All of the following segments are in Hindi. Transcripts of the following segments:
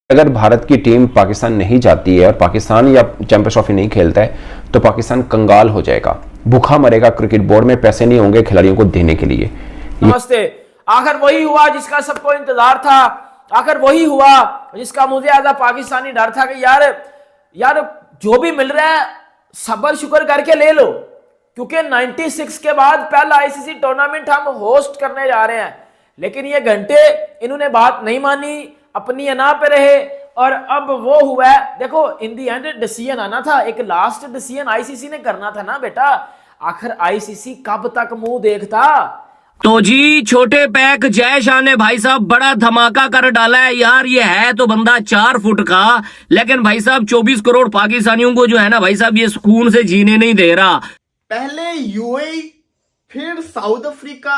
अगर भारत की टीम पाकिस्तान नहीं जाती है और पाकिस्तान या चैंपियंस ट्रॉफी नहीं खेलता है तो पाकिस्तान कंगाल हो जाएगा, भूखा मरेगा। क्रिकेट बोर्ड में पैसे नहीं होंगे खिलाड़ियों को देने के लिए। नमस्ते। आखिर वही हुआ जिसका सबको इंतजार था, आखिर वही हुआ जिसका मुझे एज पाकिस्तानी डर था कि यार जो भी मिल रहा है सब्र शुक्र करके ले लो, क्योंकि 96 के बाद पहला आईसीसी टूर्नामेंट हम होस्ट करने जा रहे हैं। लेकिन ये घंटे इन्होंने बात नहीं मानी, अपनी अना पे रहे और अब वो हुआ है। देखो इन दी एंड डिसीजन आना था, एक लास्ट डिसीजन आईसीसी ने करना था ना बेटा। आखिर आईसीसी कब तक मुंह देखता। तो जी छोटे पैक जय शाह ने भाई साहब बड़ा धमाका कर डाला है यार। ये है तो बंदा 4 फुट का, लेकिन भाई साहब 24 करोड़ पाकिस्तानियों को जो है ना भाई साहब ये सुकून से जीने नहीं दे रहा। पहले यूएई, फिर साउथ अफ्रीका,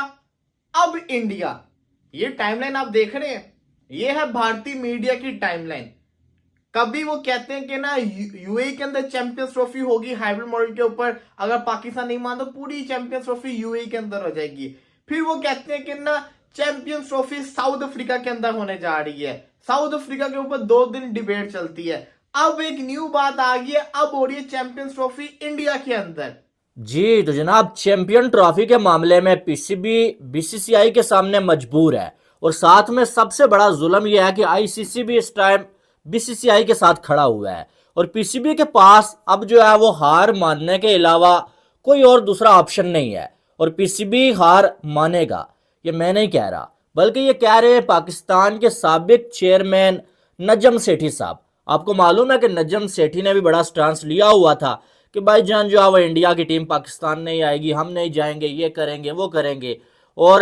अब इंडिया। ये टाइमलाइन आप देख रहे हैं, ये है भारतीय मीडिया की टाइमलाइन। कभी वो कहते हैं कि ना यूएई के अंदर चैंपियंस ट्रॉफी होगी हाइब्रिड मॉडल के ऊपर, अगर पाकिस्तान नहीं मान तो पूरी चैंपियंस ट्रॉफी यूएई के अंदर हो जाएगी। फिर वो कहते हैं कि ना चैंपियंस ट्रॉफी साउथ अफ्रीका के अंदर होने जा रही है। साउथ अफ्रीका के ऊपर 2 दिन डिबेट चलती है। अब एक न्यू बात आ गई है, अब हो रही है चैंपियंस ट्रॉफी इंडिया के अंदर। जी तो जनाब चैंपियन ट्रॉफी के मामले में पीसीबी बीसीसीआई के सामने मजबूर है, और साथ में सबसे बड़ा जुल्म यह है कि आईसीसी भी इस टाइम बीसीसीआई के साथ खड़ा हुआ है, और पीसीबी के पास अब जो है वो हार मानने के अलावा कोई और दूसरा ऑप्शन नहीं है, और पीसीबी हार मानेगा। ये मैं नहीं कह रहा, बल्कि ये कह रहे हैं पाकिस्तान के साबिक चेयरमैन नजम सेठी साहब। आपको मालूम है कि नजम सेठी ने भी बड़ा स्टांस लिया हुआ था कि भाईजान जो है वो इंडिया की टीम पाकिस्तान नहीं आएगी, हम नहीं जाएंगे, ये करेंगे वो करेंगे, और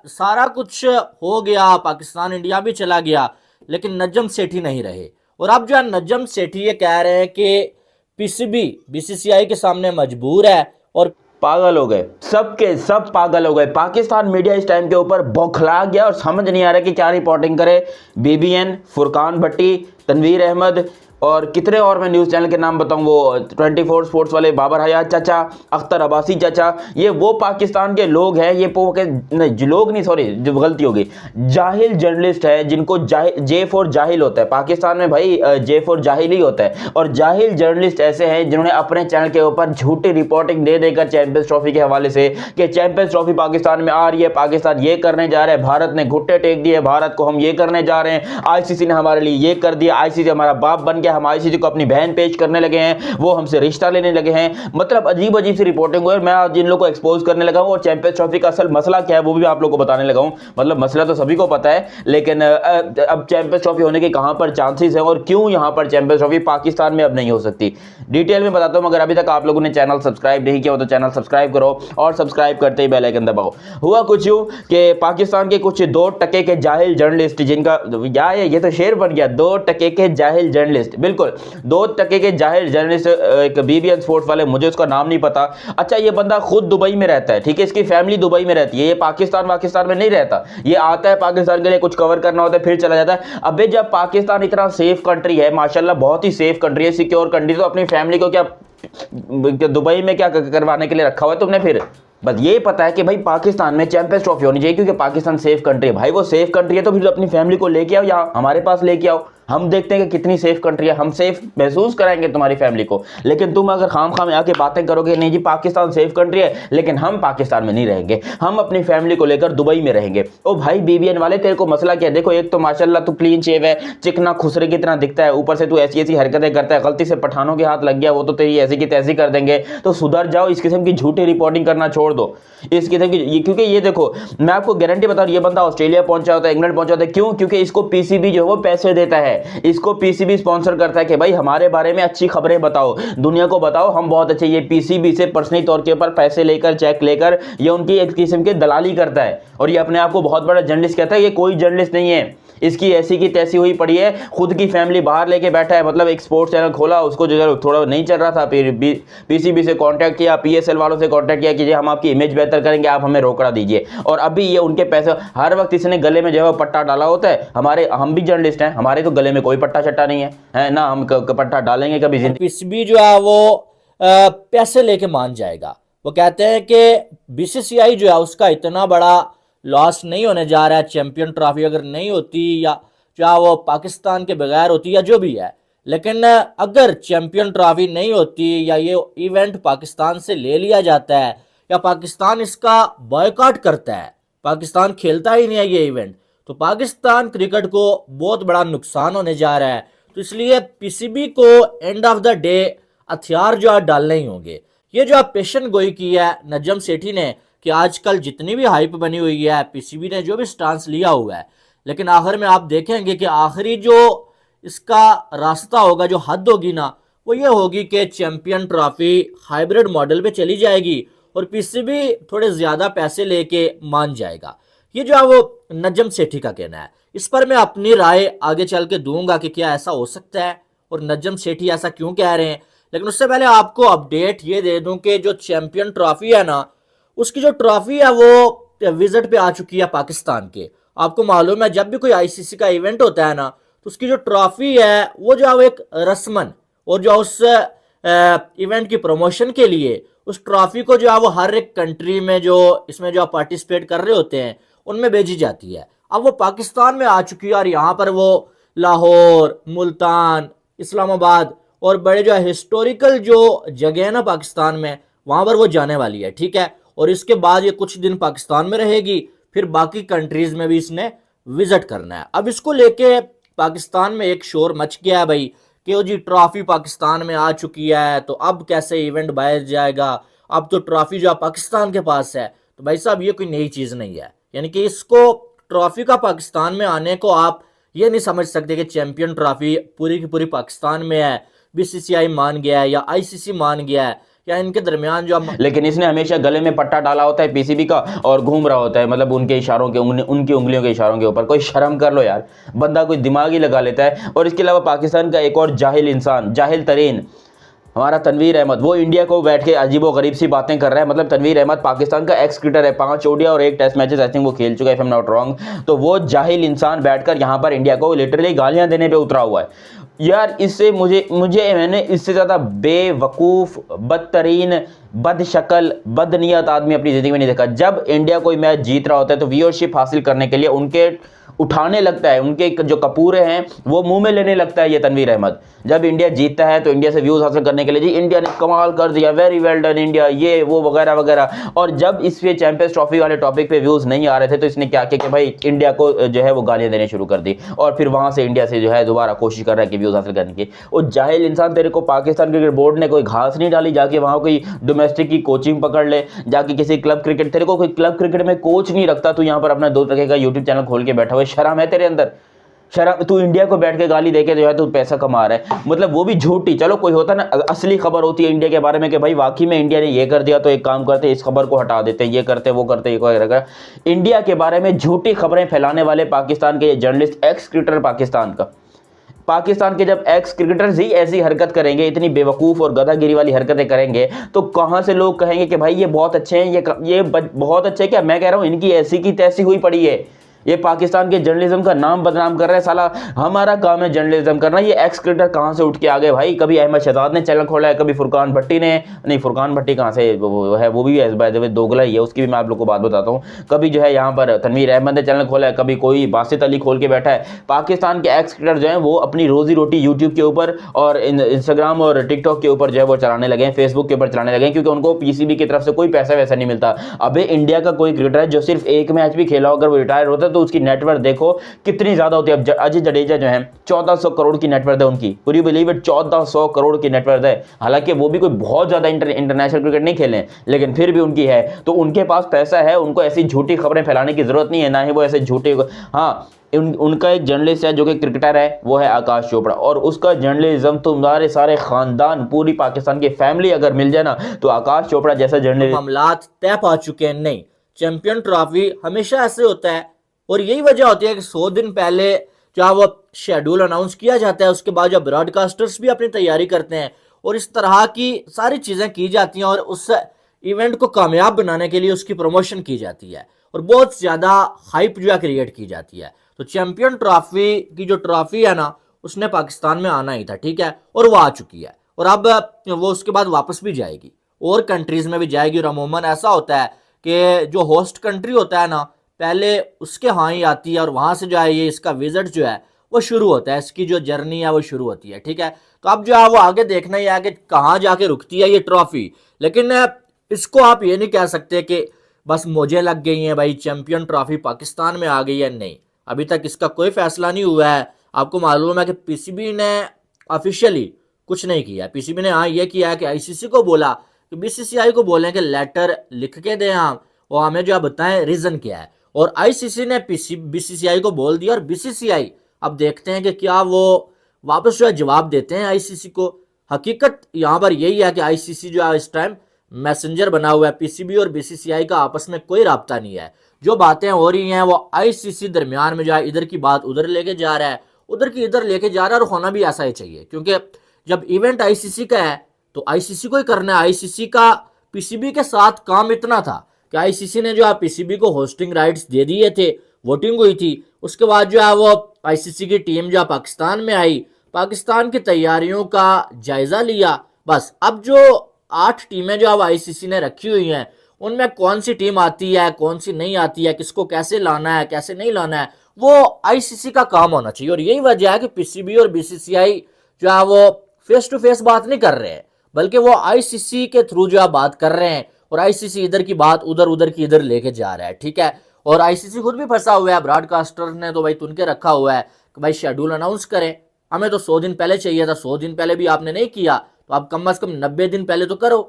सारा कुछ हो गया, पाकिस्तान इंडिया भी चला गया, लेकिन नजम सेठी नहीं रहे। और अब जो है नजम सेठी ये कह रहे हैं कि पीसीबी बीसीसीआई के सामने मजबूर है, और पागल हो गए, सबके सब पागल हो गए। पाकिस्तान मीडिया इस टाइम के ऊपर बौखला गया और समझ नहीं आ रहा कि क्या रिपोर्टिंग करे। बीबीएन, फुरकान भट्टी, तनवीर अहमद और कितने और मैं न्यूज़ चैनल के नाम बताऊं, वो 24 स्पोर्ट्स वाले बाबर हयात चाचा, अख्तर अब्बासी चाचा, ये वो पाकिस्तान के लोग हैं, ये लोग नहीं, सॉरी जो गलती होगी, जाहिल जर्नलिस्ट है जिनको जे फॉर जाहिल होता है पाकिस्तान में भाई, जे फॉर जाहिल ही होता है। और जाहिल जर्नलिस्ट ऐसे हैं जिन्होंने अपने चैनल के ऊपर झूठी रिपोर्टिंग दे देकर चैंपियंस ट्रॉफी के हवाले से कि चैंपियंस ट्रॉफी पाकिस्तान में आ रही है, पाकिस्तान ये करने जा रहा है, भारत ने घुट्टे टेक दिए, भारत को हम ये करने जा रहे हैं, आईसीसी ने हमारे लिए ये कर दिया, आईसीसी हमारा बाप बन गया, हम आईसीसी को अपनी बहन पेश करने लगे हैं, वो हमसे रिश्ता लेने लगे हैं। मतलब अजीब अजीब सी रिपोर्टिंग हुई। मैं आज जिन लोगों को एक्सपोज करने लगा हूं और चैंपियंस ट्रॉफी का असल मसला क्या है वो भी आप लोगों को बताने लगा हूं। मतलब मसला तो सभी को पता है, लेकिन अब चैंपियंस ट्रॉफी होने के कहां पर चांसेस हैं और क्यों यहां पर चैंपियंस ट्रॉफी पाकिस्तान में अब नहीं हो सकती, डिटेल में बताता हूं। अगर अभी तक आप लोगों ने चैनल सब्सक्राइब नहीं किया हो तो चैनल सब्सक्राइब करो, और सब्सक्राइब करते ही बेल आइकन दबाओ। हुआ कुछ यूं कि पाकिस्तान के कुछ 2 टके के जाहिल जर्नलिस्ट, जिनका ये तो शेर बन गया, 2 टके के जाहिल जर्नलिस्ट, बिल्कुल 2 टके के जाहिर जर्नलिस्ट, एक बीबीएन स्पोर्ट्स वाले, मुझे उसका नाम नहीं पता। अच्छा ये बंदा खुद दुबई में रहता है, ठीक है, इसकी फैमिली दुबई में रहती है, ये पाकिस्तान में नहीं रहता, ये आता है पाकिस्तान के लिए कुछ कवर करना होता है फिर चला जाता है। अबे जब पाकिस्तान इतना सेफ कंट्री है, माशाल्लाह बहुत ही सेफ कंट्री है, सिक्योर कंट्री, तो अपनी फैमिली को क्या दुबई में क्या करवाने के लिए रखा हुआ है तुमने? फिर बस ये पता है कि भाई पाकिस्तान में चैंपियंस ट्रॉफी होनी चाहिए क्योंकि पाकिस्तान सेफ कंट्री है। भाई वो सेफ कंट्री है तो फिर अपनी फैमिली को लेके आओ, या हमारे पास लेके आओ, हम देखते हैं कि कितनी सेफ कंट्री है, हम सेफ महसूस कराएंगे तुम्हारी फैमिली को। लेकिन तुम अगर खाम में आके बातें करोगे नहीं जी पाकिस्तान सेफ कंट्री है, लेकिन हम पाकिस्तान में नहीं रहेंगे, हम अपनी फैमिली को लेकर दुबई में रहेंगे। ओ भाई बीबीएन वाले तेरे को मसला क्या है? देखो एक तो माशाल्लाह तू क्लीन शेव है, चिकना खुसरे की तरह दिखता है, ऊपर से तू ऐसी ऐसी हरकतें करता है, गलती से पठानों के हाथ लग गया वो तो तेरी ऐसी की तैसी कर देंगे, तो सुधर जाओ, इस किस्म की झूठी रिपोर्टिंग करना छोड़ दो, इस किस्म की। क्योंकि ये देखो मैं आपको गारंटी बता रहा हूं, ये बंदा ऑस्ट्रेलिया पहुंचा होता है, इंग्लैंड पहुंचा होता है, क्यों? क्योंकि इसको पीसीबी जो है वो पैसे देता है, इसको पीसीबी स्पॉन्सर करता है कि भाई हमारे बारे में अच्छी खबरें बताओ, दुनिया को बताओ हम बहुत अच्छे। ये पीसीबी से पर्सनली तौर के ऊपर पैसे लेकर, चेक लेकर, ये उनकी एक किस्म की दलाली करता है, और ये अपने आप को बहुत बड़ा जर्नलिस्ट कहता है। ये कोई जर्नलिस्ट नहीं है, इसकी ऐसी की तैसी हुई पड़ी है, खुद की फैमिली बाहर लेके बैठा है। मतलब एक स्पोर्ट्स चैनल खोला, उसको जो थोड़ा नहीं चल रहा था, फिर पीसीबी से कांटेक्ट किया, पीएसएल वालों से कांटेक्ट किया कि जी हम आपकी इमेज बेहतर करेंगे, आप हमें रोकड़ा दीजिए। और अभी ये उनके पैसे, हर वक्त इसने गले में जो है पट्टा डाला होता है। हम भी जर्नलिस्ट हैं, हमारे तो गले में कोई पट्टा चट्टा नहीं है ना, हम पट्टा डालेंगे कभी जिंदगी। पीसीबी जो है वो पैसे लेके मान जाएगा। वो कहते हैं कि बीसीसीआई जो है उसका इतना बड़ा लॉस नहीं होने जा रहा है, चैंपियन ट्रॉफी अगर नहीं होती या चाहे वो पाकिस्तान के बगैर होती या जो भी है। लेकिन अगर चैंपियन ट्रॉफी नहीं होती या ये इवेंट पाकिस्तान से ले लिया जाता है या पाकिस्तान इसका बॉयकॉट करता है, पाकिस्तान खेलता ही नहीं है ये इवेंट, तो पाकिस्तान क्रिकेट को बहुत बड़ा नुकसान होने जा रहा है। तो इसलिए पीसीबी को एंड ऑफ द डे हथियार जो है डालने ही होंगे। ये जो पेशन गोई की है नजम सेठी ने कि आजकल जितनी भी हाइप बनी हुई है, पीसीबी ने जो भी स्टांस लिया हुआ है, लेकिन आखिर में आप देखेंगे कि आखिरी जो इसका रास्ता होगा, जो हद होगी ना, वो ये होगी कि चैंपियन ट्रॉफी हाइब्रिड मॉडल पे चली जाएगी और पीसीबी थोड़े ज्यादा पैसे लेके मान जाएगा। ये जो है वो नजम सेठी का कहना है। इस पर मैं अपनी राय आगे चल के दूंगा कि क्या ऐसा हो सकता है और नजम सेठी ऐसा क्यों कह रहे हैं। लेकिन उससे पहले आपको अपडेट ये दे दूं कि जो चैंपियन ट्रॉफी है ना, उसकी जो ट्रॉफी है वो विजिट पे आ चुकी है पाकिस्तान के। आपको मालूम है जब भी कोई आईसीसी का इवेंट होता है ना, तो उसकी जो ट्रॉफी है वो जो है वो एक रस्मन और जो उस इवेंट की प्रमोशन के लिए उस ट्रॉफी को जो है वो हर एक कंट्री में जो इसमें जो पार्टिसिपेट कर रहे होते हैं उनमें भेजी जाती है। अब वो पाकिस्तान में आ चुकी है और यहाँ पर वो लाहौर, मुल्तान, इस्लामाबाद और बड़े जो हिस्टोरिकल जो जगह है ना पाकिस्तान में, वहां पर वो जाने वाली है, ठीक है। और इसके बाद ये कुछ दिन पाकिस्तान में रहेगी, फिर बाकी कंट्रीज में भी इसने विजिट करना है। अब इसको लेके पाकिस्तान में एक शोर मच गया है भाई कि वो जी ट्रॉफी पाकिस्तान में आ चुकी है, तो अब कैसे इवेंट बाहर जाएगा, अब तो ट्रॉफी जो पाकिस्तान के पास है। तो भाई साहब ये कोई नई चीज नहीं है, यानी कि इसको ट्रॉफी का पाकिस्तान में आने को आप ये नहीं समझ सकते कि चैंपियन ट्रॉफी पूरी की पूरी पाकिस्तान में है, बीसीसीआई मान गया है या आईसीसी मान गया है या इनके दरमियान जो लेकिन इसने हमेशा गले में पट्टा डाला होता है पीसीबी का और घूम रहा होता है, मतलब उनके इशारों के उनकी उंगलियों के इशारों के ऊपर। कोई शर्म कर लो यार, बंदा कोई दिमाग ही लगा लेता है। और इसके अलावा पाकिस्तान का एक और जाहिल इंसान, जाहिल तरीन, हमारा तनवीर अहमद, वो इंडिया को बैठ के अजीबो गरीब सी बातें कर रहा है। मतलब तनवीर अहमद पाकिस्तान का एक्स क्रिकेटर है, 5 ओडिया और 1 टेस्ट मैचेस आई थिंक वो खेल चुका है, if I am not wrong. तो वो जाहिल इंसान बैठकर यहाँ पर इंडिया को लिटरली गालियां देने पे उतरा हुआ है यार। इससे मैंने इससे ज़्यादा बेवकूफ़, बदतरीन, बदशक्ल, बदनीयत आदमी अपनी ज़िंदगी में नहीं देखा। जब इंडिया कोई मैच जीत रहा होता है तो व्यूअरशिप हासिल करने के लिए उनके उठाने लगता है, उनके जो कपूरे हैं वो मुंह में लेने लगता है ये तनवीर अहमद। जब इंडिया जीतता है तो इंडिया से व्यूज़ हासिल करने के लिए जी इंडिया ने कमाल कर दिया, वेरी वेल डन इंडिया, ये वो वगैरह वगैरह। और जब इस पे चैंपियंस ट्रॉफी वाले टॉपिक पे व्यूज़ नहीं आ रहे थे तो इसने क्या किया कि भाई इंडिया को जो है वो गालियाँ देने शुरू कर दी और फिर वहाँ से इंडिया से जो है दोबारा कोशिश कर रहा है कि व्यूज़ हासिल करने की। वो जाहिल इंसान, तेरे को पाकिस्तान क्रिकेट बोर्ड ने कोई घास नहीं डाली, जाके वहाँ कोई डोमेस्टिक की कोचिंग पकड़ ले, जाके किसी क्लब क्रिकेट, तेरे को कोई क्लब क्रिकेट में कोच नहीं रखता, तू यहाँ पर अपना 2 तरह का यूट्यूब चैनल खोल के बैठा हुआ। शर्म है तेरे अंदर? शर्म? तू इंडिया को बैठ के गाली देके जो है तू पैसा कमा रहा है, मतलब वो भी झूठी। चलो कोई होता ना, असली खबर होती है इंडिया के बारे में कि भाई वाकई में इंडिया ने ये कर दिया तो एक काम करते हैं, इस खबर को हटा देते हैं, ये करते वो करते, ये इंडिया के बारे में झूठी खबरें फैलाने वाले पाकिस्तान के जर्नलिस्ट, एक्स क्रिकेटर पाकिस्तान के जब एक्स क्रिकेटर्स ही ऐसी हरकत करेंगे, इतनी बेवकूफ़ और गधागिरी वाली हरकतें करेंगे, तो कहाँ से लोग कहेंगे कि भाई ये बहुत अच्छे हैं, ये बहुत अच्छे। क्या मैं कह रहा हूँ, इनकी ऐसी की तैसी हुई पड़ी है। ये पाकिस्तान के जर्नलिज्म का नाम बदनाम कर रहे हैं। साला हमारा काम है जर्नलिज्म करना, ये एक्स क्रिकेटर कहाँ से उठ के आ गए भाई। कभी अहमद शहजाद ने चैनल खोला है, कभी फुरकान भट्टी ने, नहीं फुरकान भट्टी कहाँ से वो है, वो भी बाय द वे दोगला ही है, उसकी भी मैं आप लोग को बात बताता हूँ। कभी जो है यहाँ पर तनवीर अहमद ने चैनल खोला है, कभी कोई बासित अली खोल के बैठा है। पाकिस्तान के एक्स क्रिकेटर जो है वो अपनी रोजी रोटी यूट्यूब के ऊपर और इंस्टाग्राम और टिकटॉक के ऊपर जो है वो चलाने लगे हैं, फेसबुक के ऊपर चलाने लगे हैं, क्योंकि उनको पीसीबी की तरफ से कोई पैसा वैसा नहीं मिलता। अबे इंडिया का कोई क्रिकेटर है जो सिर्फ एक मैच भी खेला, अगर वो रिटायर होता है तो उसकी नेटवर्थ देखो कितनी ज्यादा होती है। अब अजय जडेजा जो है 1400 करोड़ की नेटवर्थ है उनकी, पूरी बिलीव इट, 1400 करोड़ की नेटवर्थ है। हालांकि वो भी कोई बहुत ज्यादा इंटरनेशनल क्रिकेट नहीं खेले, लेकिन फिर भी उनकी है। तो उनके पास पैसा है, उनको ऐसी झूठी खबरें फैलाने की जरूरत नहीं है, ना ही वो ऐसे झूठे। हाँ, उनका एक जर्नलिस्ट है जो कि क्रिकेटर है, वो है आकाश चोपड़ा, और उसका जर्नलिज्म तुम्हारे सारे खानदान, पूरी पाकिस्तान की फैमिली अगर मिल जाए ना, तो आकाश चोपड़ा जैसा जर्नलिस्ट। मामलात तय पा चुके हैं। नहीं, चैंपियन ट्रॉफी हमेशा ऐसे होता है और यही वजह होती है कि 100 दिन पहले जब वो शेड्यूल अनाउंस किया जाता है, उसके बाद जब ब्रॉडकास्टर्स भी अपनी तैयारी करते हैं और इस तरह की सारी चीज़ें की जाती हैं और उस इवेंट को कामयाब बनाने के लिए उसकी प्रमोशन की जाती है और बहुत ज़्यादा हाइप जो है क्रिएट की जाती है। तो चैंपियन ट्रॉफी की जो ट्रॉफी है ना, उसने पाकिस्तान में आना ही था, ठीक है, और वो आ चुकी है और अब वो उसके बाद वापस भी जाएगी और कंट्रीज़ में भी जाएगी। और अमूमन ऐसा होता है कि जो होस्ट कंट्री होता है ना, पहले उसके यहाँ ही आती है और वहाँ से जो है ये इसका विजिट जो है वो शुरू होता है, इसकी जो जर्नी है वो शुरू होती है। ठीक है, तो अब जो है वो आगे देखना ही है कि कहाँ जाके रुकती है ये ट्रॉफी। लेकिन इसको आप ये नहीं कह सकते कि बस मुझे लग गई है भाई चैंपियन ट्रॉफी पाकिस्तान में आ गई है, नहीं, अभी तक इसका कोई फैसला नहीं हुआ है। आपको मालूम है कि पीसीबी ने ऑफिशियली कुछ नहीं किया। पीसीबी ने हाँ ये किया है कि आईसीसी को बोला कि बीसीसीआई को बोलें कि लेटर लिख के दें हम, और हमें जो बताएं रीजन क्या है, और आईसीसी ने बीसीसीआई को बोल दिया। और बीसीसीआई अब देखते हैं कि क्या वो वापस जो है जवाब देते हैं आईसीसी को। हकीकत यहाँ पर यही है कि आईसीसी जो है इस टाइम मैसेंजर बना हुआ है, पीसीबी और बीसीसीआई का आपस में कोई राब्ता नहीं है। जो बातें हो रही हैं वो आईसीसी दरमियान में जो है इधर की बात उधर लेके जा रहा है, उधर की इधर लेके जा रहा है, और होना भी ऐसा ही चाहिए, क्योंकि जब इवेंट आईसीसी का है तो आईसीसी को ही करना है। आईसीसी का पीसीबी के साथ काम इतना था कि आईसीसी ने जो है पीसीबी को होस्टिंग राइट्स दे दिए थे, वोटिंग हुई थी, उसके बाद जो है वो आईसीसी की टीम जो पाकिस्तान में आई, पाकिस्तान की तैयारियों का जायजा लिया। बस अब जो 8 टीमें जो अब आईसीसी ने रखी हुई हैं उनमें कौन सी टीम आती है कौन सी नहीं आती है, किसको कैसे लाना है कैसे नहीं लाना है, वो आईसीसी का काम होना चाहिए। और यही वजह है कि पीसीबी और बीसीसीआई जो है वो फेस टू फेस बात नहीं कर रहे हैं, बल्कि वो आईसीसी के थ्रू जो है बात कर रहे हैं, और आईसीसी इधर की बात उधर, उधर की इधर लेके जा रहा है। ठीक है, और आईसीसी खुद भी फंसा हुआ है, ब्रॉडकास्टर ने तो भाई तुन के रखा हुआ है कि भाई शेड्यूल अनाउंस करें, हमें तो 100 दिन पहले चाहिए था, 100 दिन पहले भी आपने नहीं किया, तो आप कम से कम 90 दिन पहले तो करो,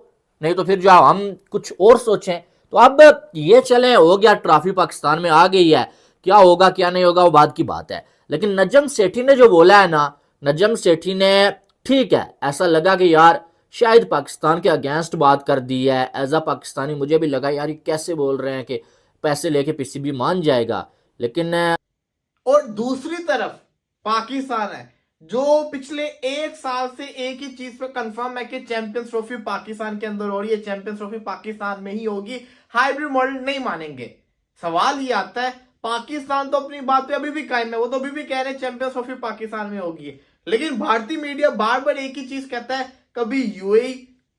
नहीं तो फिर जो हम कुछ और सोचें। तो अब ये चले, हो गया ट्रॉफी पाकिस्तान में आ गई है, क्या होगा क्या नहीं होगा वो बात की बात है। लेकिन नजम सेठी ने जो बोला है ना, नजम सेठी ने ठीक है, ऐसा लगा कि यार शायद पाकिस्तान के अगेंस्ट बात कर दी है। एज अ पाकिस्तानी मुझे भी लगा यार ये कैसे बोल रहे हैं कि पैसे लेके पीसीबी मान जाएगा, लेकिन और दूसरी तरफ पाकिस्तान है जो पिछले 1 साल से एक ही चीज पे कंफर्म है कि चैंपियंस ट्रॉफी पाकिस्तान के अंदर हो रही है, चैंपियंस ट्रॉफी पाकिस्तान में ही होगी, हाइब्रिड मॉडल नहीं मानेंगे। सवाल ये आता है, पाकिस्तान तो अपनी बात पे अभी भी कायम है, वो तो अभी भी कह रहे हैं चैंपियंस ट्रॉफी पाकिस्तान में होगी, लेकिन भारतीय मीडिया बार बार एक ही चीज कहता है, कभी यूएई,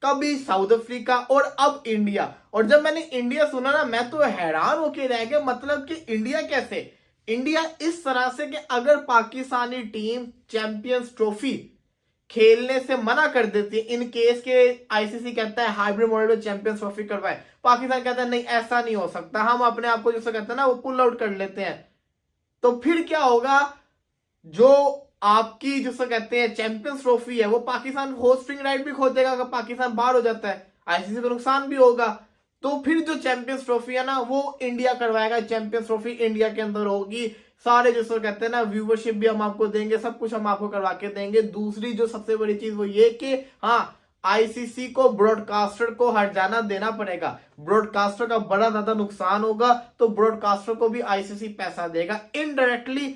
कभी साउथ अफ्रीका और अब इंडिया। और जब मैंने इंडिया सुना ना, मैं तो हैरान होके रह गया, मतलब कि इंडिया कैसे, इंडिया इस तरह से कि अगर पाकिस्तानी टीम चैंपियंस ट्रॉफी खेलने से मना कर देती है, इन केस के आईसीसी कहता है हाइब्रिड मॉडल में चैंपियंस ट्रॉफी करवाए, पाकिस्तान कहता है नहीं ऐसा नहीं हो सकता, हम अपने आप को जिसे कहते हैं ना वो पुल आउट कर लेते हैं, तो फिर क्या होगा, जो आपकी जिसे कहते हैं चैंपियंस ट्रॉफी है वो पाकिस्तान होस्टिंग राइट भी खो देगा अगर पाकिस्तान बाहर हो जाता है, आईसीसी को नुकसान भी होगा। तो फिर जो चैंपियंस ट्रॉफी है ना वो इंडिया करवाएगा, चैंपियंस ट्रॉफी इंडिया के अंदर होगी, सारे जिसको कहते हैं ना व्यूवरशिप भी हम आपको देंगे, सब कुछ हम आपको करवा के देंगे। दूसरी जो सबसे बड़ी चीज वो ये कि हाँ आईसीसी को ब्रॉडकास्टर को हर्जाना देना पड़ेगा, ब्रॉडकास्टर का बड़ा ज्यादा नुकसान होगा तो ब्रॉडकास्टर को भी आईसीसी पैसा देगा। इनडायरेक्टली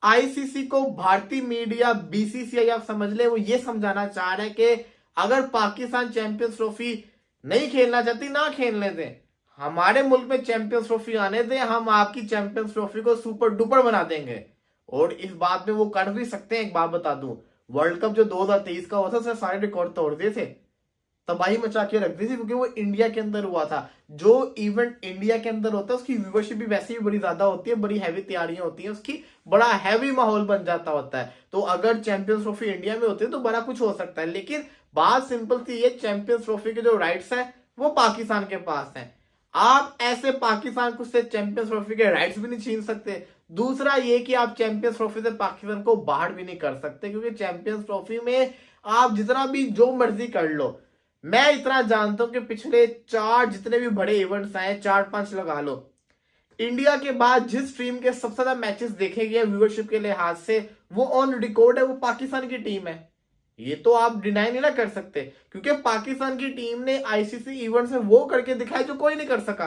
आईसीसी को भारतीय मीडिया बीसीसीआई आप समझ ले वो ये समझाना चाह रहे हैं कि अगर पाकिस्तान चैंपियंस ट्रॉफी नहीं खेलना चाहती ना खेलने दें, हमारे मुल्क में चैंपियंस ट्रॉफी आने दें, हम आपकी चैंपियंस ट्रॉफी को सुपर डुपर बना देंगे। और इस बात में वो कर भी सकते हैं। एक बात बता दूं, वर्ल्ड कप जो 2023 का हुआ था उसने सारे रिकॉर्ड तोड़ दिए थे, तबाही मचा के रख दी थी, क्योंकि वो इंडिया के अंदर हुआ था। जो इवेंट इंडिया के अंदर होता है उसकी व्यूवरशिप भी वैसे ही बड़ी ज्यादा होती है, बड़ी हैवी तैयारियां होती हैं उसकी, बड़ा हैवी माहौल बन जाता होता है। तो अगर चैंपियंस ट्रॉफी इंडिया में होती है तो बड़ा कुछ हो सकता है, लेकिन बात सिंपल सी है, चैंपियंस ट्रॉफी के जो राइट्स हैं वो पाकिस्तान के पास हैं। आप ऐसे पाकिस्तान को से चैंपियंस ट्रॉफी के राइट्स भी नहीं छीन सकते। दूसरा ये कि आप चैंपियंस ट्रॉफी से पाकिस्तान को बाहर भी नहीं कर सकते, क्योंकि चैंपियंस ट्रॉफी में आप जितना भी जो मर्जी कर लो, मैं इतना जानता हूं कि पिछले 4 जितने भी बड़े इवेंट्स आए 4-5 लगा लो, इंडिया के बाद जिस टीम के सबसे ज्यादा मैचेस देखे गए व्यूअरशिप के लिहाज से वो ऑन रिकॉर्ड है, वो पाकिस्तान की टीम है। ये तो आप डिनाई नहीं ना कर सकते, क्योंकि पाकिस्तान की टीम ने आईसीसी इवेंट में वो करके दिखाया जो कोई नहीं कर सका।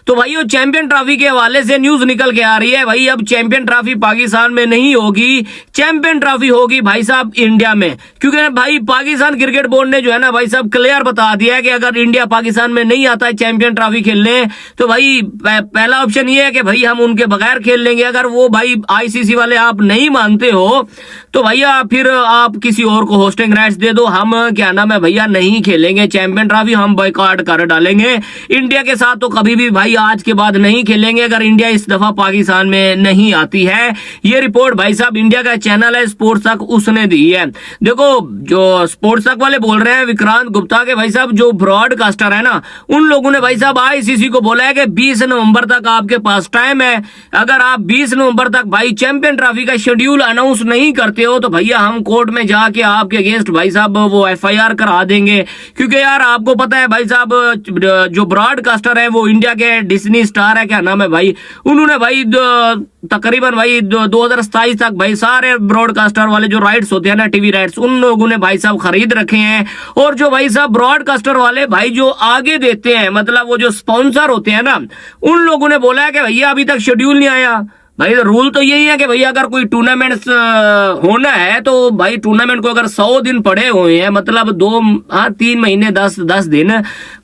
तो भाई वो चैंपियन ट्रॉफी के हवाले से न्यूज निकल के आ रही है भाई, अब चैंपियन ट्रॉफी पाकिस्तान में नहीं होगी, चैंपियन ट्रॉफी होगी भाई साहब इंडिया में। क्योंकि भाई पाकिस्तान क्रिकेट बोर्ड ने जो है ना भाई साहब क्लियर बता दिया है कि अगर इंडिया पाकिस्तान में नहीं आता है चैंपियन ट्रॉफी खेलने, तो भाई पहला ऑप्शन ये है कि भाई हम उनके बगैर खेल लेंगे। अगर वो भाई आईसीसी वाले आप नहीं मानते हो तो भैया फिर आप किसी और को होस्टिंग राइट्स दे दो, हम क्या नाम है भैया नहीं खेलेंगे चैंपियन ट्रॉफी, हम बॉयकॉट कर डालेंगे। इंडिया के साथ तो कभी भी भाई आज के बाद नहीं खेलेंगे अगर इंडिया इस दफा पाकिस्तान में नहीं आती है। ये रिपोर्ट भाई साहब इंडिया का चैनल है स्पोर्ट्स तक उसने दी है। देखो जो स्पोर्ट्स तक वाले बोल रहे हैं विक्रांत गुप्ता के भाई साहब जो ब्रॉडकास्टर है ना, उन लोगों ने भाई साहब आईसीसी को बोला है कि 20 नवंबर तक आपके पास टाइम है, अगर आप 20 नवंबर तक भाई चैंपियन ट्रॉफी का शेड्यूल अनाउंस नहीं करते हो तो भैया हम कोर्ट में जाके आपके अगेंस्ट भाई साहब वो एफआईआर करा देंगे। क्योंकि यार आपको पता है भाई साहब जो ब्रॉडकास्टर है वो इंडिया के डिज्नी स्टार है, क्या नाम है भाई, उन्होंने भाई तकरीबन भाई 2027 तक भाई सारे ब्रॉडकास्टर वाले जो राइट्स होते हैं ना टीवी राइट्स, उन लोगों ने भाई साहब खरीद रखे हैं। और जो भाई साहब ब्रॉडकास्टर वाले भाई जो आगे देते हैं मतलब वो जो स्पॉन्सर होते हैं ना, उन लोगों ने बोला है कि भैया अभी तक शेड्यूल नहीं आया। भाई रूल तो यही है कि भैया अगर कोई टूर्नामेंट होना है तो भाई टूर्नामेंट को अगर 100 दिन पड़े हुए हैं मतलब 3 महीने 10 दिन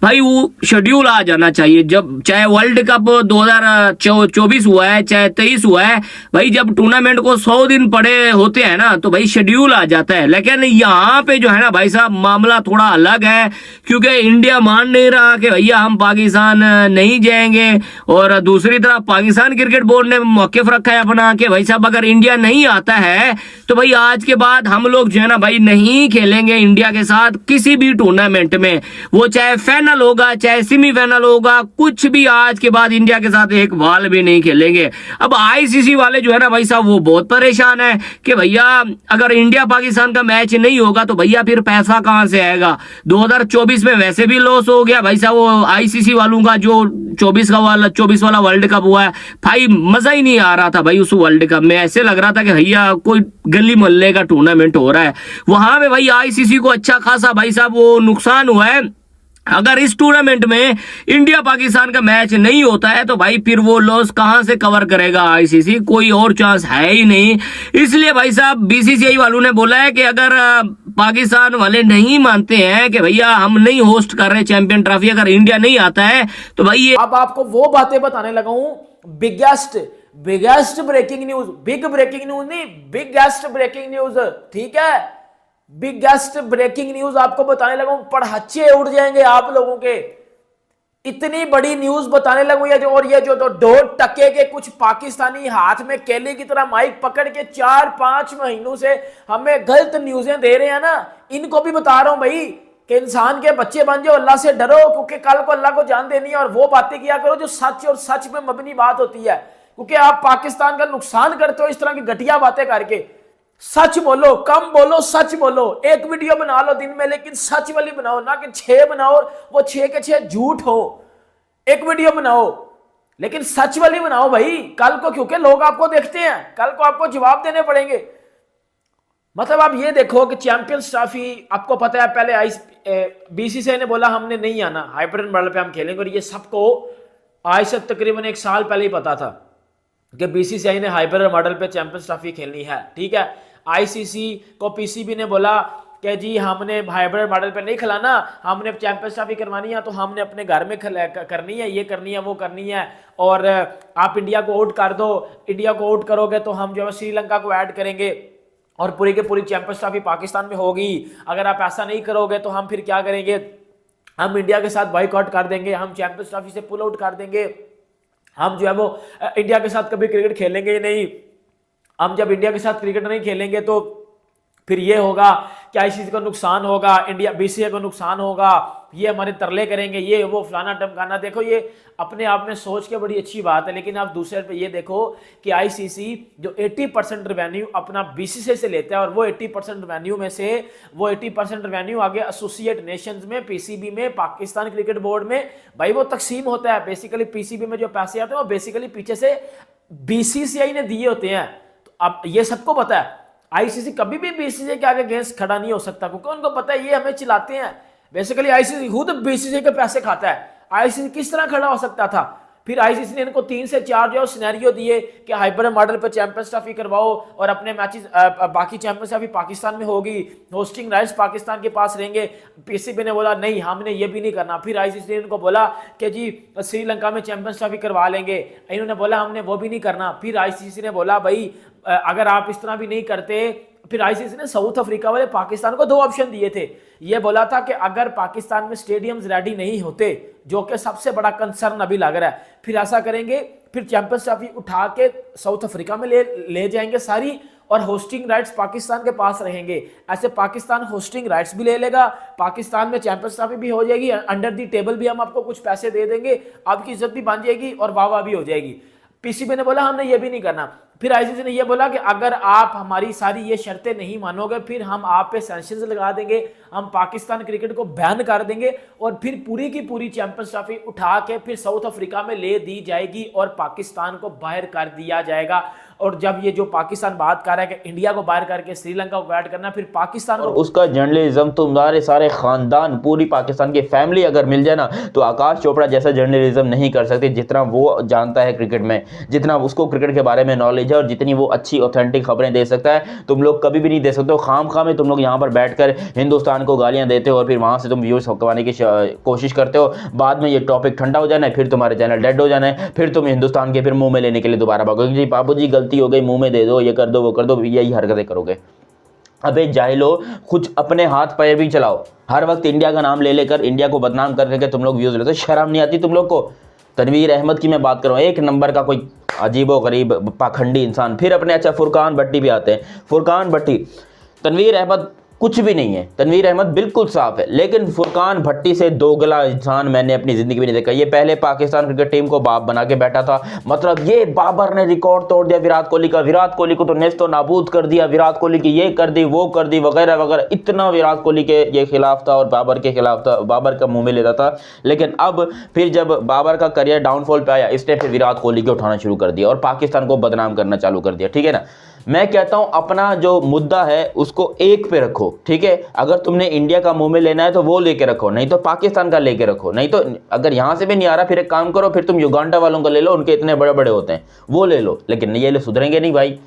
भाई वो शेड्यूल आ जाना चाहिए। जब चाहे वर्ल्ड कप 2024 हुआ है चाहे 23 हुआ है, भाई जब टूर्नामेंट को 100 दिन पड़े होते हैं ना तो भाई शेड्यूल आ जाता है। लेकिन यहाँ पे जो है ना भाई साहब मामला थोड़ा अलग है, क्योंकि इंडिया मान नहीं रहा कि भैया हम पाकिस्तान नहीं जाएंगे, और दूसरी तरफ पाकिस्तान क्रिकेट बोर्ड ने मौके रखा है अपना कि भाई साहब अगर इंडिया नहीं आता है तो भाई आज के बाद हम लोग जो है ना भाई नहीं खेलेंगे इंडिया के साथ किसी भी टूर्नामेंट में, वो चाहे फाइनल होगा चाहे सेमीफाइनल होगा, कुछ भी आज के बाद इंडिया के साथ एक बॉल भी नहीं खेलेंगे। अब आईसीसी वाले जो है ना भाई साहब वो बहुत परेशान है कि भैया अगर इंडिया पाकिस्तान का मैच नहीं होगा तो भैया फिर पैसा कहां से आएगा। 2024 में वैसे भी लॉस हो गया भाई साहब, वो आईसीसी वालों का जो 24 वाला वर्ल्ड कप हुआ है भाई मजा ही नहीं आ रहा था भाई। उस वर्ल्ड कप में ऐसे लग रहा था कि भैया कोई गली मोहल्ले का टूर्नामेंट हो रहा है। वहां पे भाई आईसीसी को अच्छा खासा भाई साहब वो नुकसान हुआ है। अगर इस टूर्नामेंट में इंडिया पाकिस्तान का मैच नहीं होता है तो भाई फिर वो लॉस कहां से कवर करेगा आईसीसी, कोई और चांस है ही नहीं। इसलिए भाई साहब बीसीसीआई वालों ने बोला है कि अगर पाकिस्तान वाले नहीं मानते हैं कि भैया हम नहीं होस्ट कर रहे चैंपियन ट्रॉफी, अगर इंडिया नहीं आता है तो भाई ये अब आपको वो बातें बताने लगा हूं, biggest breaking news, big breaking news नहीं, बिगेस्ट ब्रेकिंग न्यूज, ठीक है, बिगेस्ट ब्रेकिंग न्यूज आपको बताने लगा हूं। पड़हच्चे उड़ जाएंगे आप लोगों के, इतनी बड़ी न्यूज बताने लगूं। ये जो 2% के कुछ पाकिस्तानी हाथ में केले की तरह माइक पकड़ के 4-5 महीनों से हमें गलत न्यूजें दे रहे हैं ना, इनको भी बता रहा हूं भाई कि इंसान के बच्चे बन जाओ, अल्लाह से डरो, क्योंकि कल को अल्लाह को जान देनी है। और वो बातें किया करो जो सच और सच में मबनी बात होती है, क्योंकि आप पाकिस्तान का नुकसान करते हो इस तरह की घटिया बातें करके। सच बोलो, कम बोलो, सच बोलो। एक वीडियो बना लो दिन में लेकिन सच वाली बनाओ, ना कि 6 बनाओ वो 6 के 6 झूठ हो। एक वीडियो बनाओ लेकिन सच वाली बनाओ भाई, कल को क्योंकि लोग आपको देखते हैं, कल को आपको जवाब देने पड़ेंगे। मतलब आप ये देखो कि चैंपियंस ट्रॉफी आपको पता है पहले बीसीसीआई ने बोला हमने नहीं आना, हाइब्रिड मॉडल पे हम खेलेंगे, और ये सबको आज से तकरीबन 1 साल पहले ही पता था कि बीसीसीआई ने हाइब्रिड मॉडल पे चैंपियंस ट्रॉफी खेलनी है, ठीक है। आईसीसी को पीसीबी ने बोला कि जी हमने हाइब्रिड मॉडल पे नहीं खिलाना, हमने चैंपियंस ट्रॉफी करवानी है तो हमने अपने घर में करनी है, ये करनी है वो करनी है, और आप इंडिया को आउट कर दो, इंडिया को आउट करोगे तो हम जो है श्रीलंका को ऐड करेंगे और पूरी की पूरी चैंपियंस ट्रॉफी पाकिस्तान में होगी। अगर आप ऐसा नहीं करोगे तो हम फिर क्या करेंगे, हम इंडिया के साथ बॉयकॉट कर देंगे, हम चैंपियंस ट्रॉफी से पुल आउट कर देंगे, हम जो है वो इंडिया के साथ कभी क्रिकेट खेलेंगे ही नहीं। हम जब इंडिया के साथ क्रिकेट नहीं खेलेंगे तो फिर ये होगा कि आईसीसी को नुकसान होगा, इंडिया बीसीसीआई को नुकसान होगा, ये हमारे तरले करेंगे, ये वो फलाना टमकाना। देखो ये अपने आप में सोच के बड़ी अच्छी बात है, लेकिन आप दूसरे पे ये देखो कि आईसीसी जो 80% रेवेन्यू अपना बीसीसीआई से लेता है, और वो 80% रेवेन्यू में से वो 80% रेवेन्यू आगे एसोसिएट नेशंस में, पीसीबी में, पाकिस्तान क्रिकेट बोर्ड में भाई वो तकसीम होता है। बेसिकली पीसीबी में जो पैसे आते हैं वो बेसिकली पीछे से बीसीसीआई ने दिए होते हैं। तो अब ये सबको पता है आईसीसी कभी भी बीसीसीआई के आगे अगेंस्ट खड़ा नहीं हो सकता, क्योंकि उनको पता है ये हमें चिल्लाते हैं। बेसिकली आईसीसी खुद बीसीसीआई के पैसे खाता है, आईसीसी किस तरह खड़ा हो सकता था। फिर आईसीसी ने इनको 3 से 4 जो सिनेरियो दिए कि हाइब्रिड मॉडल पर चैंपियंस ट्रॉफी करवाओ और अपने मैचेस बाकी चैंपियंस ट्रॉफी पाकिस्तान में होगी, होस्टिंग राइट्स पाकिस्तान के पास रहेंगे। पीसीबी ने बोला नहीं हमने ये भी नहीं करना। फिर आईसीसी ने इनको बोला कि जी श्रीलंका में चैंपियंस ट्रॉफी करवा लेंगे, इन्होंने बोला हमने वो भी नहीं करना। फिर आईसीसी ने बोला भाई अगर आप इस तरह भी नहीं करते फिर आईसीसी ने साउथ अफ्रीका वाले पाकिस्तान को 2 ऑप्शन दिए थे। ये बोला था कि अगर पाकिस्तान में स्टेडियम्स रेडी नहीं होते, जो कि सबसे बड़ा कंसर्न अभी लग रहा है, फिर ऐसा करेंगे, फिर चैंपियंस ट्रॉफी उठा के साउथ अफ्रीका में ले जाएंगे सारी, और होस्टिंग राइट्स पाकिस्तान के पास रहेंगे। ऐसे पाकिस्तान होस्टिंग राइट्स भी ले लेगा, पाकिस्तान में चैंपियंस ट्रॉफी भी हो जाएगी, अंडर दी टेबल भी हम आपको कुछ पैसे दे देंगे, आपकी इज्जत भी बन जाएगी और वाह भी हो जाएगी। पीसीबी ने बोला हमने ये भी नहीं करना। फिर आईसीसी ने ये बोला कि अगर आप हमारी सारी ये शर्तें नहीं मानोगे, फिर हम आप पे सैंक्शंस लगा देंगे, हम पाकिस्तान क्रिकेट को बैन कर देंगे, और फिर पूरी की पूरी चैंपियंस ट्रॉफी उठा के फिर साउथ अफ्रीका में ले दी जाएगी और पाकिस्तान को बाहर कर दिया जाएगा। और जब ये जो पाकिस्तान बात कर रहा है कि इंडिया को बाहर करके श्रीलंका को ऐड करना, फिर पाकिस्तान को, उसका जर्नलिज्म, तुम्हारे सारे खानदान, पूरी पाकिस्तान की फैमिली अगर मिल जाए ना, तो आकाश चोपड़ा जैसा जर्नलिज्म नहीं कर सकते जितना वो जानता है क्रिकेट में, जितना उसको क्रिकेट के बारे में नॉलेज है, और जितनी वो अच्छी ऑथेंटिक खबरें दे सकता है। तुम लोग कभी भी नहीं दे सकते हो। खाम में तुम लोग यहाँ पर बैठकर हिंदुस्तान को गालियां देते हो और फिर वहां से तुम व्यूज कमाने की कोशिश करते हो। बाद में ये टॉपिक ठंडा हो जाना है, फिर तुम्हारे चैनल डेड हो जाना है, फिर तुम हिंदुस्तान के फिर मुंह में लेने के लिए दोबारा भागोगे, जी बाबू जी गलती हो गई, मुंह में दे दो, ये कर दो, वो कर दो, यही हरकतें करोगे। अबे जाहिलो, कुछ अपने हाथ पैर भी चलाओ। हर वक्त इंडिया का नाम ले लेकर इंडिया को बदनाम करके तुम लोग व्यूज लेते हो, शर्म नहीं आती तुम लोग को? तनवीर अहमद की मैं बात कर रहा हूँ, एक नंबर का कोई अजीबो गरीब पाखंडी इंसान। फिर अपने अच्छा फुरकान भट्टी भी आते हैं। फुरकान भट्टी, तनवीर अहमद कुछ भी नहीं है, तनवीर अहमद बिल्कुल साफ है, लेकिन फुरकान भट्टी से दोगला इंसान मैंने अपनी जिंदगी में नहीं देखा। ये पहले पाकिस्तान क्रिकेट टीम को बाप बना के बैठा था, मतलब ये बाबर ने रिकॉर्ड तोड़ दिया विराट कोहली का, विराट कोहली को तो नेस्तो नाबूद कर दिया, विराट कोहली की ये कर दी, वो कर दी, वगैरह वगैरह, इतना विराट कोहली के ये खिलाफ था और बाबर के खिलाफ था, बाबर का मुंह में लेता था। लेकिन अब फिर जब बाबर का करियर डाउनफॉल पे आया, इसने फिर विराट कोहली को उठाना शुरू कर दिया और पाकिस्तान को बदनाम करना चालू कर दिया। ठीक है ना, मैं कहता हूं अपना जो मुद्दा है उसको एक पे रखो। ठीक है, अगर तुमने इंडिया का मुंह में लेना है तो वो लेके रखो, नहीं तो पाकिस्तान का लेके रखो। नहीं तो अगर यहां से भी नहीं आ रहा, फिर एक काम करो, फिर तुम युगांडा वालों का ले लो, उनके इतने बड़े बड़े होते हैं, वो ले लो। लेकिन ये सुधरेंगे नहीं भाई।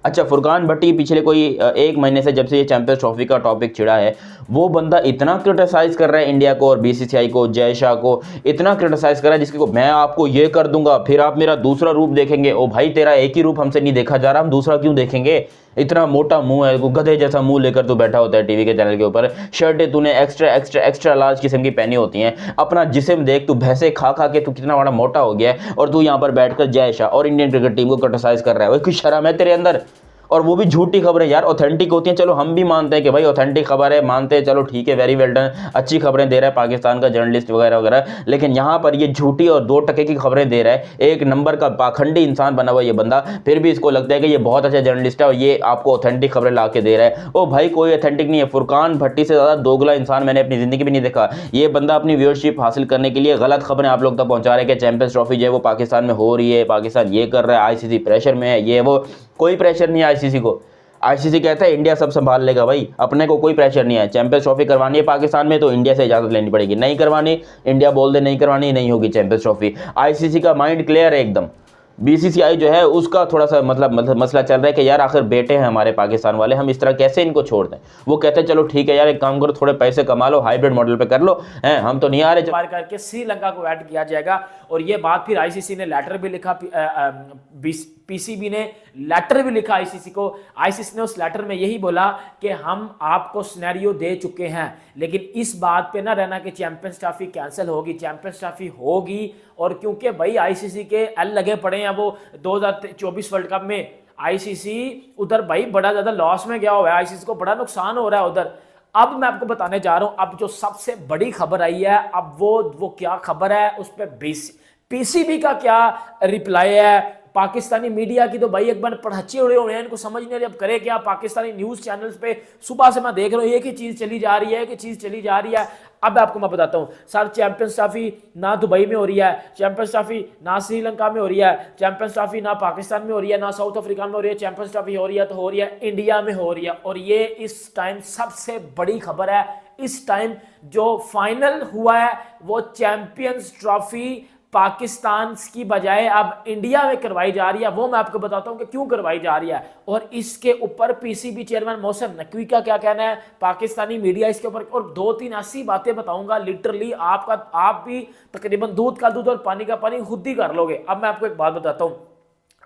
अच्छा, फुरकान भट्टी पिछले कोई 1 महीने से जब से ये चैंपियंस ट्रॉफी का टॉपिक छिड़ा है, वो बंदा इतना क्रिटिसाइज कर रहा है इंडिया को और बीसीसीआई को, जय शाह को इतना क्रिटिसाइज कर रहा है जिसके को मैं आपको ये कर दूंगा, फिर आप मेरा दूसरा रूप देखेंगे। ओ भाई, तेरा एक ही रूप हमसे नहीं देखा जा रहा, हम दूसरा क्यों देखेंगे? इतना मोटा मुंह है, गधे जैसा मुंह लेकर तू बैठा होता है टीवी के चैनल के ऊपर, शर्टें तूने एक्स्ट्रा एक्स्ट्रा एक्स्ट्रा लार्ज किस्म की पहनी होती हैं, अपना जिस्म देख, तू भैंसे खा खा के तू कितना बड़ा मोटा हो गया है, और तू यहाँ पर बैठकर जय शाह और इंडियन क्रिकेट टीम को क्रिटिसाइज कर रहा है। कोई शर्म है तेरे अंदर? और वो भी झूठी खबरें यार, ऑथेंटिक होती हैं, चलो हम भी मानते हैं कि भाई ऑथेंटिक खबर है, मानते हैं, चलो ठीक है, वेरी वेल डन, अच्छी खबरें दे रहा है पाकिस्तान का जर्नलिस्ट वगैरह वगैरह। लेकिन यहाँ पर ये झूठी और 2 टके की खबरें दे रहा है, एक नंबर का पाखंडी इंसान बना हुआ ये बंदा, फिर भी इसको लगता है कि ये बहुत अच्छा जर्नलिस्ट है और ये आपको ऑथेंटिक खबरें ला के दे रहा है। ओ भाई, कोई ऑथेंटिक नहीं है। फुरकान भट्टी से ज़्यादा दोगला इंसान मैंने अपनी ज़िंदगी में नहीं देखा। ये बंदा अपनी व्यूअरशिप हासिल करने के लिए गलत खबरें आप लोग तक पहुँचा रहे हैं कि चैंपियंस ट्रॉफी जो है वो पाकिस्तान में हो रही है, पाकिस्तान ये कर रहा है, आईसीसी प्रेशर में है, ये वो। कोई प्रेशर नहीं है आईसीसी को। आईसीसी कहता है इंडिया सब संभाल लेगा भाई, अपने को कोई प्रेशर नहीं है। चैंपियंस ट्रॉफी करवानी है पाकिस्तान में तो इंडिया से इजाजत लेनी पड़ेगी, नहीं करवानी इंडिया बोल दे नहीं करवानी, नहीं होगी चैंपियंस ट्रॉफी। आईसीसी का माइंड क्लियर है एकदम। बीसीसीआई जो है उसका थोड़ा सा मतलब मसला चल रहा है कि यार आखिर बेटे हैं हमारे पाकिस्तान वाले, हम इस तरह कैसे इनको छोड़ दें। वो कहते हैं चलो ठीक है यार, एक काम करो, थोड़े पैसे कमा लो, हाइब्रिड मॉडल पे कर लो, हैं हम तो नहीं आ रहे। बार करके श्रीलंका को ऐड किया जाएगा। और ये बात फिर आईसीसी ने लेटर भी लिखा, पीसीबी ने लेटर भी लिखा आईसीसी को। आईसीसी ने उस लेटर में यही बोला कि हम आपको सिनेरियो दे चुके हैं, लेकिन इस बात पे ना रहना कि चैंपियंस ट्रॉफी कैंसिल होगी, चैंपियंस ट्रॉफी होगी। और क्योंकि भाई आईसीसी के एल लगे पड़े हैं, वो 2024 वर्ल्ड कप में आईसीसी उधर भाई बड़ा ज्यादा लॉस में गया हुआ है, आईसीसी को बड़ा नुकसान हो रहा है उधर। अब मैं आपको बताने जा रहा हूं, अब जो सबसे बड़ी खबर आई है, अब वो क्या खबर है, उस पर पीसीबी का क्या रिप्लाई है। पाकिस्तानी मीडिया की तो भाई एक बार पढ़ाचे उड़े हुए हैं, इनको समझ नहीं आ रही अब करे क्या। पाकिस्तानी न्यूज चैनल्स पे सुबह से मैं देख रहा हूँ एक ही चीज चली जा रही है, एक ही चीज चली जा रही है। अब आपको मैं बताता हूँ सर, चैंपियंस ट्रॉफी ना दुबई में हो रही है, चैंपियंस ट्रॉफी ना श्रीलंका में हो रही है, चैंपियंस ट्रॉफी ना पाकिस्तान में हो रही है, ना साउथ अफ्रीका में हो रही है, चैंपियंस ट्रॉफी हो रही है तो हो रही है इंडिया में हो रही है। और ये इस टाइम सबसे बड़ी खबर है। इस टाइम जो फाइनल हुआ है वो चैंपियंस ट्रॉफी पाकिस्तान की बजाय अब इंडिया में करवाई जा रही है। वो मैं आपको बताता हूं कि क्यों करवाई जा रही है। और इसके ऊपर पीसीबी चेयरमैन मोहसिन नकवी का क्या कहना है, पाकिस्तानी मीडिया इसके ऊपर, और 2-3 ऐसी बातें बताऊंगा लिटरली आप भी तकरीबन दूध का दूध और पानी का पानी खुद ही कर लोगे। अब मैं आपको एक बात बताता हूं,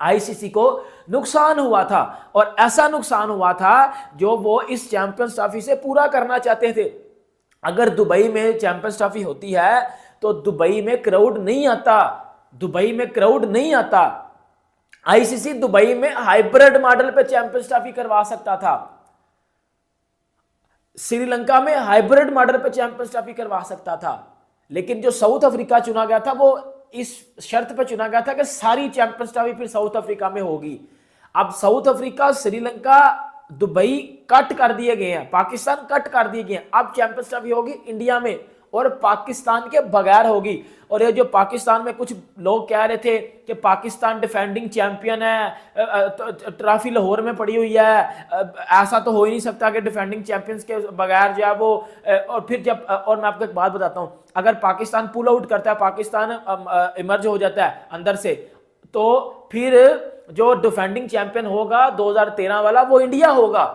आईसीसी को नुकसान हुआ था, और ऐसा नुकसान हुआ था जो वो इस चैंपियंस ट्रॉफी से पूरा करना चाहते थे। अगर दुबई में चैंपियंस ट्रॉफी होती है तो दुबई में क्राउड नहीं आता, दुबई में क्राउड नहीं आता। आईसीसी दुबई में हाइब्रिड मॉडल पे चैंपियंस ट्रॉफी करवा सकता था, श्रीलंका में हाइब्रिड मॉडल पे चैंपियंस ट्रॉफी करवा सकता था, लेकिन जो साउथ अफ्रीका चुना गया था वो इस शर्त पे चुना गया था कि सारी चैंपियंस ट्रॉफी फिर साउथ अफ्रीका में होगी। अब south Africa, Sri Lanka, Dubai cut कर दिए गए हैं, पाकिस्तान कट कर दिए गए हैं। अब चैंपियंस ट्रॉफी होगी इंडिया में और पाकिस्तान के बगैर होगी। और ये जो पाकिस्तान में कुछ लोग कह रहे थे कि पाकिस्तान डिफेंडिंग चैंपियन है, ट्रॉफी लाहौर में पड़ी हुई है, ऐसा तो हो ही नहीं सकता कि डिफेंडिंग चैंपियंस के बगैर जो है वो, और फिर जब, और मैं आपको एक बात बताता हूँ, अगर पाकिस्तान पुल आउट करता है, पाकिस्तान इमर्ज हो जाता है अंदर से, तो फिर जो डिफेंडिंग चैंपियन होगा 2013 वाला वो इंडिया होगा,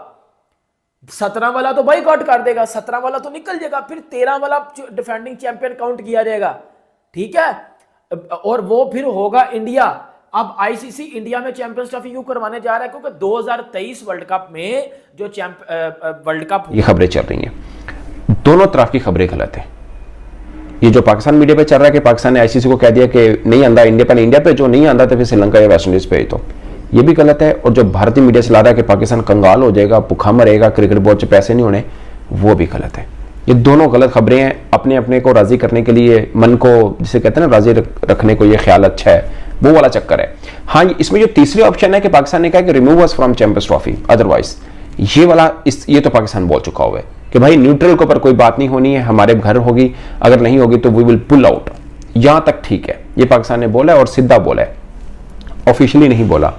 17 वाला तो बॉयकॉट कर देगा, 17 वाला तो निकल जाएगा, फिर 13 वाला डिफेंडिंग चैंपियन काउंट किया जाएगा, ठीक है, और वो फिर होगा इंडिया। अब आईसीसी इंडिया में चैंपियंस ट्रॉफी क्यों करवाने जा रहा है? क्योंकि 2023 वर्ल्ड कप में जो वर्ल्ड कप, ये खबरें चल रही हैं, दोनों तरफ की खबरें गलत है। ये जो पाकिस्तान मीडिया पे चल रहा है कि पाकिस्तान ने आईसीसी को कह दिया कि नहीं आंदा इंडिया पे जो नहीं आंदा तो फिर श्रीलंका या वेस्ट इंडीज पे, तो ये भी गलत है। और जो भारतीय मीडिया चला रहा है कि पाकिस्तान कंगाल हो जाएगा, भूखा मरेगा, क्रिकेट बोर्ड से पैसे नहीं होने, वो भी गलत है। ये दोनों गलत खबरें हैं। अपने अपने को राजी करने के लिए, मन को जिसे कहते हैं ना राजी रखने को ये ख्याल अच्छा है, वो वाला चक्कर है। हाँ, इसमें जो तीसरी ऑप्शन है कि पाकिस्तान ने कहा कि remove us from champions trophy otherwise, ये वाला ये तो पाकिस्तान बोल चुका हुआ है कि भाई न्यूट्रल के ऊपर कोई बात नहीं होनी है, हमारे घर होगी, अगर नहीं होगी तो वी विल पुल आउट। यहां तक ठीक है, ये पाकिस्तान ने बोला है और सीधा बोला है, ऑफिशियली नहीं बोला।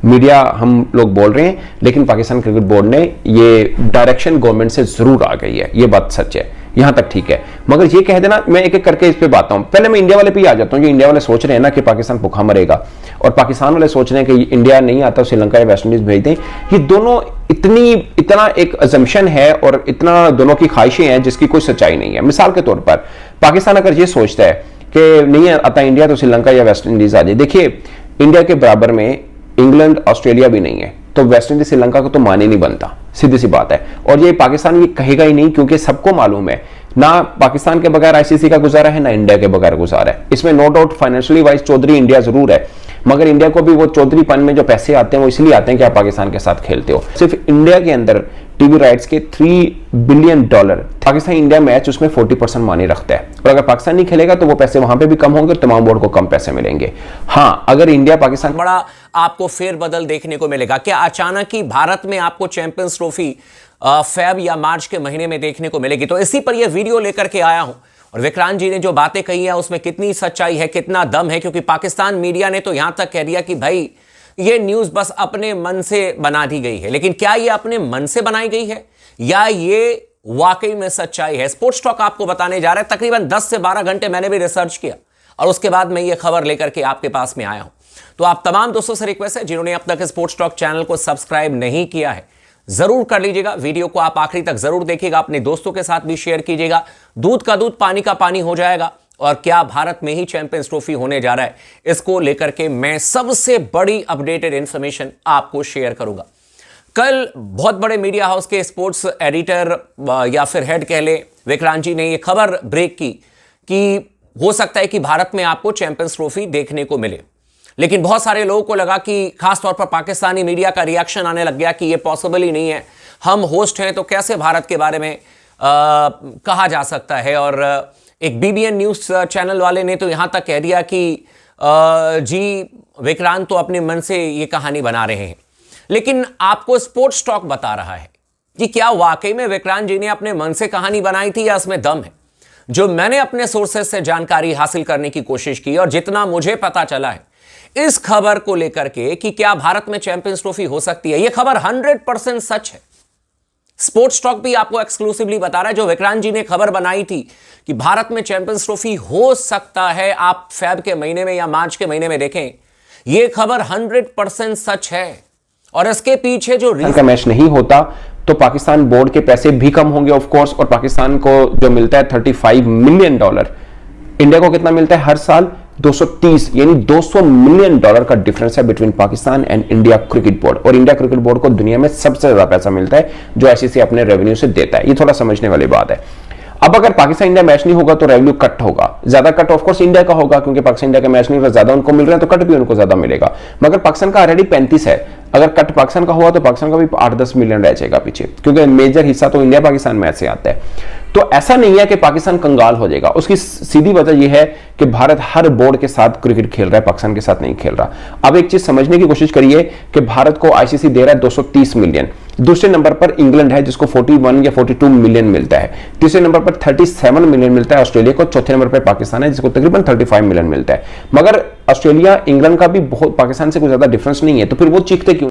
मीडिया हम लोग बोल रहे हैं, लेकिन पाकिस्तान क्रिकेट बोर्ड ने ये डायरेक्शन गवर्नमेंट से जरूर आ गई है, ये बात सच है, यहां तक ठीक है। मगर ये कह देना, मैं एक एक करके इस पे बात हूं। पहले मैं इंडिया वाले पे ही आ जाता हूं। जो इंडिया वाले सोच रहे हैं ना कि पाकिस्तान भूखा मरेगा, और पाकिस्तान वाले सोच रहे हैं कि इंडिया नहीं आता श्रीलंका या वेस्ट इंडीज भेज दें, ये दोनों इतना एक अजम्पशन है और इतना दोनों की ख्वाहिशें हैं जिसकी कोई सच्चाई नहीं है। मिसाल के तौर पर पाकिस्तान अगर ये सोचता है कि नहीं आता इंडिया तो श्रीलंका या वेस्ट इंडीज आ जाए, देखिए इंडिया के बराबर में इंग्लैंड, ऑस्ट्रेलिया भी नहीं है, तो वेस्ट इंडीज श्रीलंका को तो मान ही नहीं बनता, सीधी सी बात है। और ये पाकिस्तान ये कहेगा ही नहीं, क्योंकि सबको मालूम है ना पाकिस्तान के बगैर आईसीसी का गुजारा है, ना इंडिया के बगैर गुजारा है। इसमें no doubt financially wise Chaudhary India जरूर है, मगर इंडिया को भी वो चौधरीपन में जो पैसे आते हैं वो इसलिए आते हैं कि आप पाकिस्तान के साथ खेलते हो। सिर्फ इंडिया के अंदर टीवी राइट्स के $3 बिलियन, पाकिस्तान इंडिया मैच उसमें 40% मानी रखता है, और अगर पाकिस्तान नहीं खेलेगा तो वो पैसे वहां पे भी कम होंगे और तमाम बोर्ड को कम पैसे मिलेंगे। हाँ, अगर इंडिया पाकिस्तान बड़ा आपको फेरबदल देखने को मिलेगा। क्या अचानक ही भारत में आपको चैंपियंस ट्रॉफी फेब या मार्च के महीने में देखने को मिलेगी? तो इसी पर यह वीडियो लेकर के आया हूं, और विक्रांत जी ने जो बातें कही है उसमें कितनी सच्चाई है, कितना दम है, क्योंकि पाकिस्तान मीडिया ने तो यहां तक कह दिया कि भाई ये न्यूज बस अपने मन से बना दी गई है। लेकिन क्या ये अपने मन से बनाई गई है या ये वाकई में सच्चाई है? स्पोर्ट्स टॉक आपको बताने जा रहा है। तकरीबन 10 से 12 घंटे मैंने भी रिसर्च किया और उसके बाद मैं ये खबर लेकर के आपके पास में आया हूं। तो आप तमाम दोस्तों से रिक्वेस्ट है, जिन्होंने अब तक स्पोर्ट्स टॉक चैनल को सब्सक्राइब नहीं किया है, जरूर कर लीजिएगा। वीडियो को आप आखिरी तक जरूर देखिएगा, अपने दोस्तों के साथ भी शेयर कीजिएगा। दूध का दूध, पानी का पानी हो जाएगा। और क्या भारत में ही चैंपियंस ट्रॉफी होने जा रहा है, इसको लेकर के मैं सबसे बड़ी अपडेटेड इंफॉर्मेशन आपको शेयर करूंगा। कल बहुत बड़े मीडिया हाउस के स्पोर्ट्स एडिटर या फिर हेड कह ले विक्रांत जी ने यह खबर ब्रेक की कि हो सकता है कि भारत में आपको चैंपियंस ट्रॉफी देखने को मिले। लेकिन बहुत सारे लोगों को लगा कि खासतौर पर पाकिस्तानी मीडिया का रिएक्शन आने लग गया कि यह पॉसिबल ही नहीं है, हम होस्ट हैं तो कैसे भारत के बारे में कहा जा सकता है। और एक बीबीएन न्यूज चैनल वाले ने तो यहां तक कह दिया कि जी विक्रांत तो अपने मन से ये कहानी बना रहे हैं। लेकिन आपको स्पोर्ट्स टॉक बता रहा है कि क्या वाकई में विक्रांत जी ने अपने मन से कहानी बनाई थी या इसमें दम है। जो मैंने अपने सोर्सेस से जानकारी हासिल करने की कोशिश की और जितना मुझे पता चला है इस खबर को लेकर के कि क्या भारत में चैंपियंस ट्रॉफी हो सकती है, यह खबर 100% सच है। स्पोर्ट्स टॉक भी आपको एक्सक्लूसिवली बता रहा है। जो विक्रांत जी ने खबर बनाई थी कि भारत में चैंपियंस ट्रॉफी हो सकता है, आप फेब के महीने में या मार्च के महीने में देखें, यह खबर 100% सच है। और इसके पीछे जो का मैच नहीं होता तो पाकिस्तान बोर्ड के पैसे भी कम होंगे ऑफ कोर्स, और पाकिस्तान को जो मिलता है $35 मिलियन, इंडिया को कितना मिलता है हर साल? 230 यानी $200 मिलियन का डिफरेंस है between Pakistan and India cricket board. और इंडिया क्रिकेट बोर्ड को दुनिया में सबसे ज्यादा पैसा मिलता है जो आईसीसी अपने रेवेन्यू से देता है। ये थोड़ा समझने वाली बात है। अब अगर पाकिस्तान इंडिया मैच नहीं होगा तो रेवेन्यू कट होगा, ज्यादा कट ऑफ कोर्स इंडिया का होगा क्योंकि पाकिस्तान इंडिया का मैच नहीं हो रहा, ज्यादा उनको मिल रहा है तो कट भी उनको ज्यादा मिलेगा। मगर पाकिस्तान का ऑलरेडी 35 है, अगर कट पाकिस्तान का हुआ तो पाकिस्तान का भी 8-10 मिलियन रह जाएगा पीछे, क्योंकि मेजर हिस्सा तो इंडिया पाकिस्तान मैच से आता है। तो ऐसा नहीं है कि पाकिस्तान कंगाल हो जाएगा, उसकी सीधी वजह यह है कि भारत हर बोर्ड के साथ क्रिकेट खेल रहा है, पाकिस्तान के साथ नहीं खेल रहा। अब एक चीज समझने की कोशिश करिए कि भारत को आईसीसी दे रहा है 230 मिलियन, दूसरे नंबर पर इंग्लैंड है जिसको 41 या 42 मिलियन मिलता है, तीसरे नंबर पर 37 मिलियन मिलता है ऑस्ट्रेलिया को, चौथे नंबर पर पाकिस्तान है जिसको तकरीबन 35 मिलियन मिलता है। मगर ऑस्ट्रेलिया इंग्लैंड का भी बहुत पाकिस्तान से कोई ज्यादा डिफरेंस नहीं है, तो फिर वो चीखते क्यों?